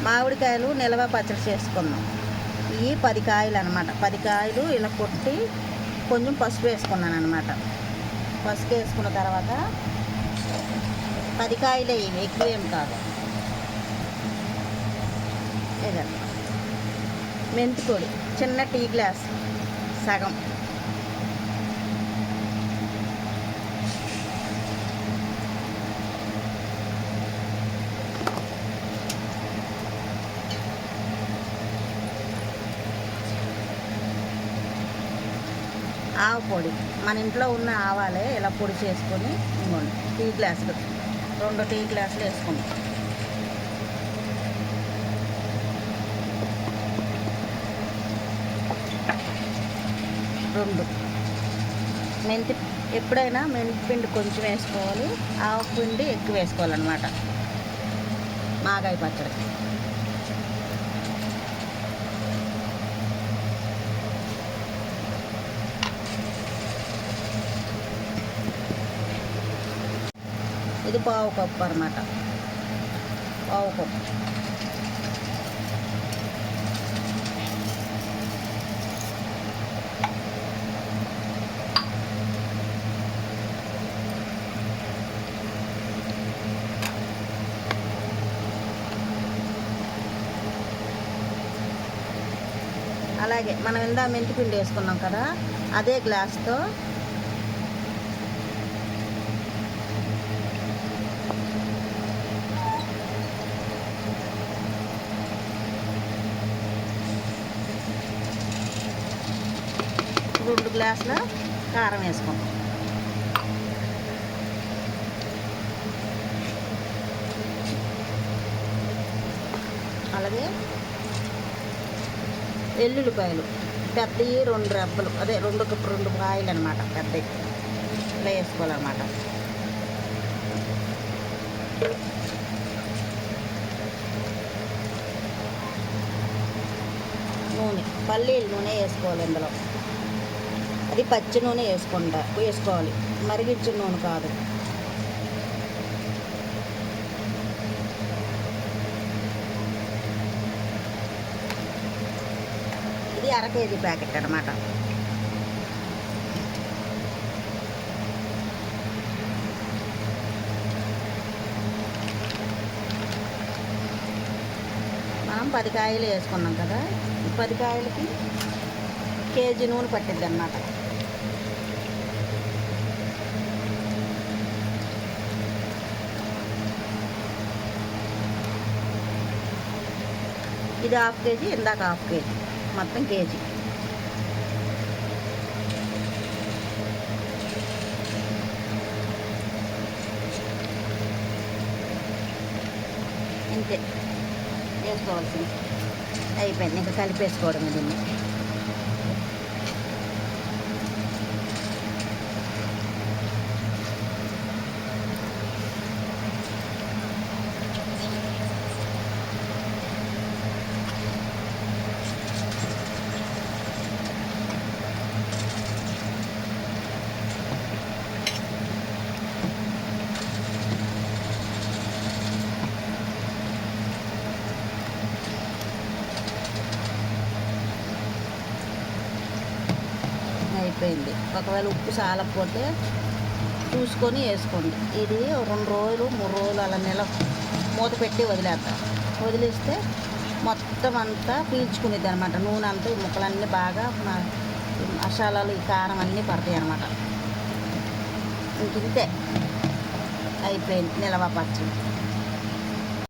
మామిడికాయలు నిల్వ పచ్చడి చేసుకున్నాం. ఇవి 10 కాయలు అనమాట. 10 కాయలు ఇలా కొట్టి కొంచెం పసుపు వేసుకున్నాను అనమాట. పసుపు వేసుకున్న తర్వాత 10 కాయలే, ఇవి ఎక్కువేం కాదు. ఇదండి మెంతి పొడి చిన్న టీ గ్లాస్ సగం, ఆవు పొడి మన ఇంట్లో ఉన్న ఆవాలే ఇలా పొడి చేసుకొని ఇంకోండి టీ గ్లాసులు 2 టీ గ్లాసులు వేసుకుందాం. మెంతి ఎప్పుడైనా మెంతి పిండి కొంచెం వేసుకోవాలి, ఆవు పిండి ఎక్కువ వేసుకోవాలన్నమాట మాగాయ పచ్చడి. ఇది పావు కప్పు అన్నమాట, పావు కప్పు. అలాగే మనం ఇందా మెంతిపిండి వేసుకున్నాం కదా, అదే గ్లాస్తో రెండు గ్లాసుల కారం వేసుకుంటాం. అలాగే ఎల్లుల్లిపాయలు పెద్దవి 2 రెబ్బలు, అదే 2 కాయలు అనమాట, పెద్దవి ఇలా వేసుకోవాలన్నమాట. నూనె, పల్లీల నూనె వేసుకోవాలి ఇందులో. అది పచ్చి నూనె వేసుకోవాలి, మరిగించిన నూనె కాదు. ఇది 1/2 కేజీ ప్యాకెట్ అనమాట. మనం 10 కాయలు వేసుకున్నాం కదా, 10 కాయలకి కేజీ నూనె పట్టిద్ది అన్నమాట. ఇది 1/2 కేజీ, ఇందాక 1/2 కేజీ, మొత్తం కేజీ. ఇంతే వేసుకోవాల్సింది, అయిపోయింది. ఇంకా కలిపేసుకోవడం దీన్ని. అయిపోయింది. ఒకవేళ ఉప్పు చాలకపోతే చూసుకొని వేసుకోండి. ఇది 2 రోజులు 3 రోజులు అలా మూత పెట్టి వదిలేస్తాం. వదిలేస్తే మొత్తం అంతా పీల్చుకునేది అనమాట. నూనె అంతా ముక్కలన్నీ బాగా మసాలాలు, ఈ కారం అన్నీ పడతాయి అన్నమాట. ఇంతే అయిపోయింది నిల్వ పచ్చడి.